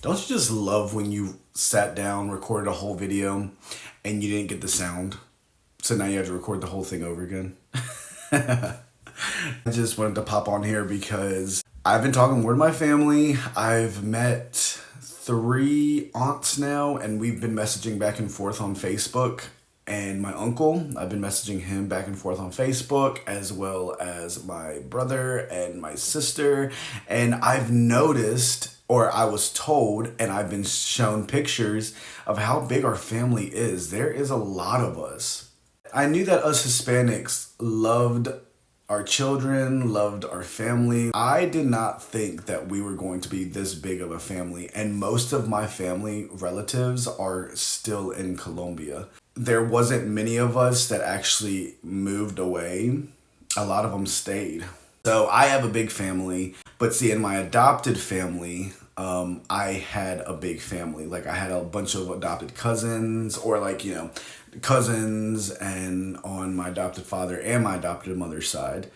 Don't you just love when you sat down, recorded a whole video, and you didn't get the sound? So now you have to record the whole thing over again. I just wanted to pop on here because I've been talking more to my family. I've met 3 aunts now, and we've been messaging back and forth on Facebook. And my uncle, I've been messaging him back and forth on Facebook, as well as my brother and my sister. And I've noticed, or I was told, and I've been shown pictures of how big our family is. There is a lot of us. I knew that us Hispanics loved our children, loved our family. I did not think that we were going to be this big of a family, and most of my family relatives are still in Colombia. There wasn't many of us that actually moved away. A lot of them stayed. So I have a big family, but see, in my adopted family, I had a big family. Like, I had a bunch of adopted cousins, or cousins, and on my adopted father and my adopted mother's side.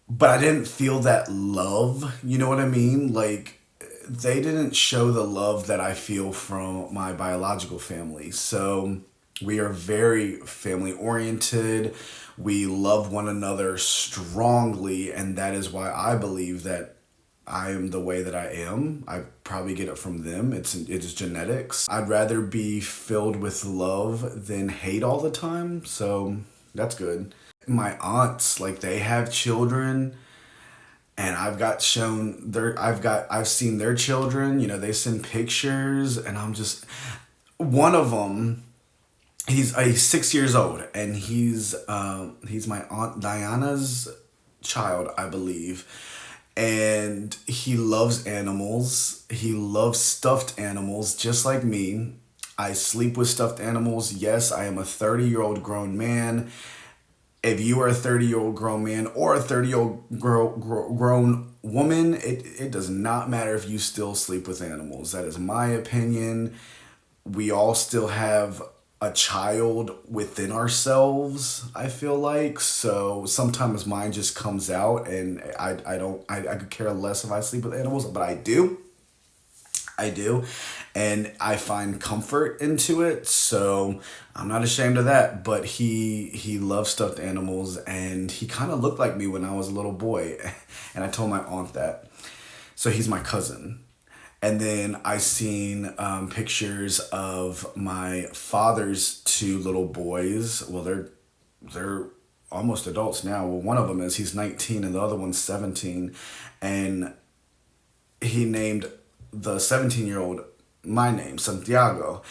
But I didn't feel that love, you know what I mean? Like, they didn't show the love that I feel from my biological family. So we are very family oriented. We love one another strongly, and that is why I believe that I am the way that I am. I probably get it from them. It is genetics. I'd rather be filled with love than hate all the time. So that's good. My aunts, like, they have children, and I've seen their children. They send pictures, and I'm just, one of them, he's 6 years old, and he's my aunt Diana's child, I believe. And he loves animals. He loves stuffed animals, just like me. I sleep with stuffed animals. Yes, I am a 30-year-old grown man. If you are a 30-year-old grown man or a 30-year-old grown woman, it does not matter if you still sleep with animals. That is my opinion. We all still have a child within ourselves, I feel like. So sometimes mine just comes out, and I could care less if I sleep with animals, but I do, and I find comfort into it. So I'm not ashamed of that. But he loves stuffed animals, and he kind of looked like me when I was a little boy, and I told my aunt that. So he's my cousin. And then I seen pictures of my father's 2 little boys. Well, they're almost adults now. Well, one of them is, he's 19, and the other one's 17. And he named the 17-year-old my name, Santiago.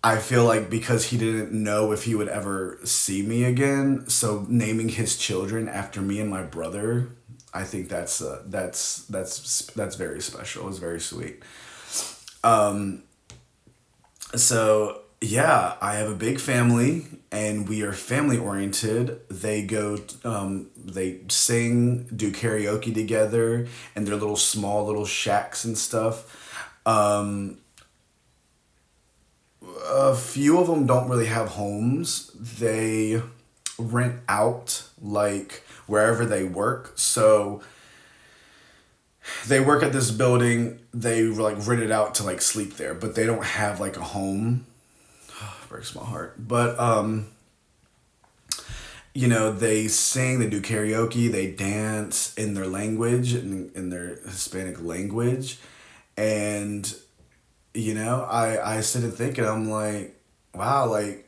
I feel like because he didn't know if he would ever see me again, so naming his children after me and my brother, I think that's very special. It's very sweet. So yeah, I have a big family, and we are family oriented. They sing, do karaoke together, and their little small little shacks and stuff. A few of them don't really have homes. They rent out, like, wherever they work. So they work at this building, they like rent it out to like sleep there, but they don't have like a home. It breaks my heart. But they sing, they do karaoke, they dance in their language, in their Hispanic language. And I sit and think, and I'm like, wow, like,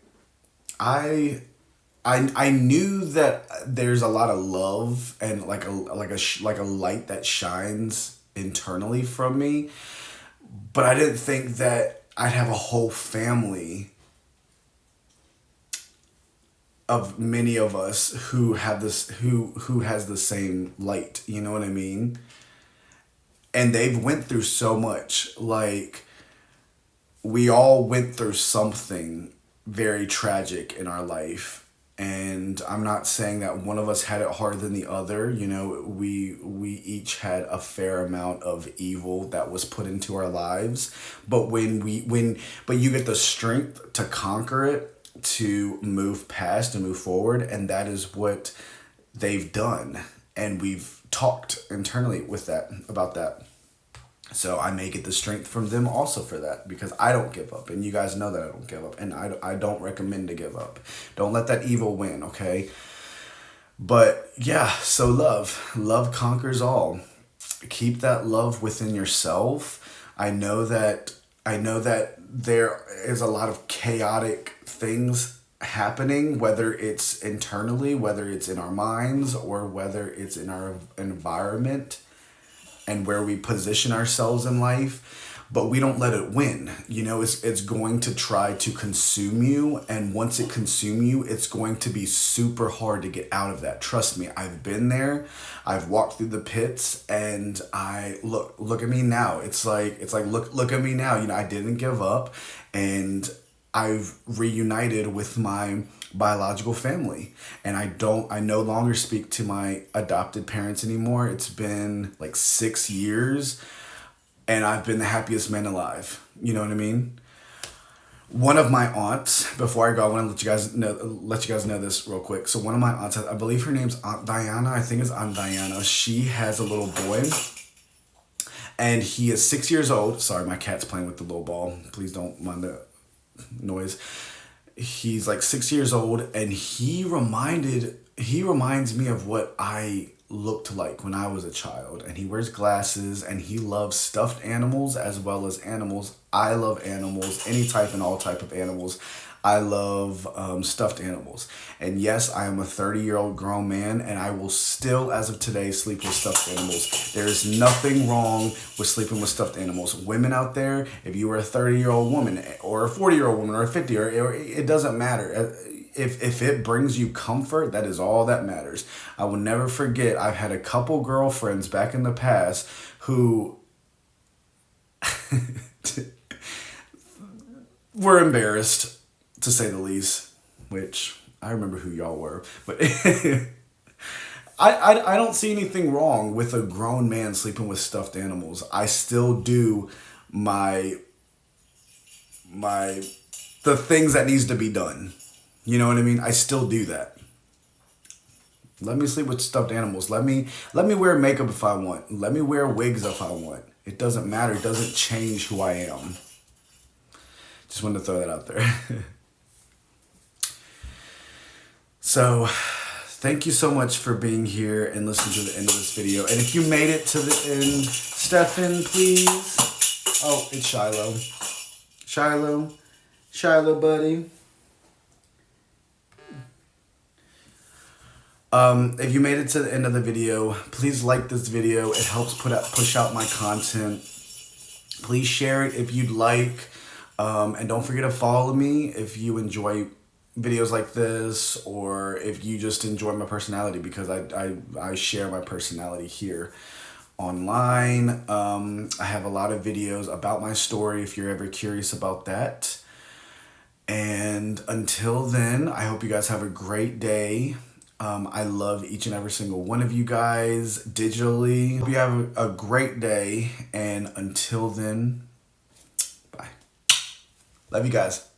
I knew that there's a lot of love and like a light that shines internally from me, but I didn't think that I'd have a whole family of many of us who have this who has the same light. You know what I mean? And they've went through so much. Like, we all went through something very tragic in our life. And I'm not saying that one of us had it harder than the other. We each had a fair amount of evil that was put into our lives. But but you get the strength to conquer it, to move past and move forward, and that is what they've done. And we've talked internally about that. So I may get the strength from them also for that, because I don't give up. And you guys know that I don't give up. And I don't recommend to give up. Don't let that evil win, okay? But yeah, so love. Love conquers all. Keep that love within yourself. I know that there is a lot of chaotic things happening, whether it's internally, whether it's in our minds, or whether it's in our environment and where we position ourselves in life, but we don't let it win. You know, it's going to try to consume you, and once it consumes you, it's going to be super hard to get out of that. Trust me, I've been there. I've walked through the pits, and I look at me now. It's like look at me now. You know, I didn't give up, and I've reunited with my biological family, and I no longer speak to my adopted parents anymore. It's been like 6 years, and I've been the happiest man alive. You know what I mean? One of my aunts, before I go, I want to let you guys know this real quick. So one of my aunts, I believe her name's Aunt Diana. I think it's Aunt Diana. She has a little boy, and he is 6 years old. Sorry, my cat's playing with the little ball. Please don't mind the noise. He's like 6 years old, and he reminds me of what I looked like when I was a child. And he wears glasses, and he loves stuffed animals as well as animals. I love animals, any type and all type of animals. I love stuffed animals. And yes, I am a 30-year-old grown man, and I will still, as of today, sleep with stuffed animals. There is nothing wrong with sleeping with stuffed animals. Women out there, if you are a 30-year-old woman or a 40-year-old woman or a 50, or it doesn't matter. If it brings you comfort, that is all that matters. I will never forget, I've had a couple girlfriends back in the past who were embarrassed, to say the least, which I remember who y'all were, but I don't see anything wrong with a grown man sleeping with stuffed animals. I still do the things that needs to be done. You know what I mean? I still do that. Let me sleep with stuffed animals. Let me wear makeup if I want. Let me wear wigs if I want. It doesn't matter. It doesn't change who I am. Just wanted to throw that out there. So, thank you so much for being here and listening to the end of this video. And if you made it to the end, Stefan, please. Oh, it's Shiloh. Shiloh, buddy. If you made it to the end of the video, please like this video. It helps push out my content. Please share it if you'd like. And don't forget to follow me if you enjoy videos like this, or if you just enjoy my personality, because I share my personality here online. I have a lot of videos about my story if you're ever curious about that. And until then, I hope you guys have a great day. I love each and every single one of you guys digitally. Hope you have a great day, and until then, bye. Love you guys.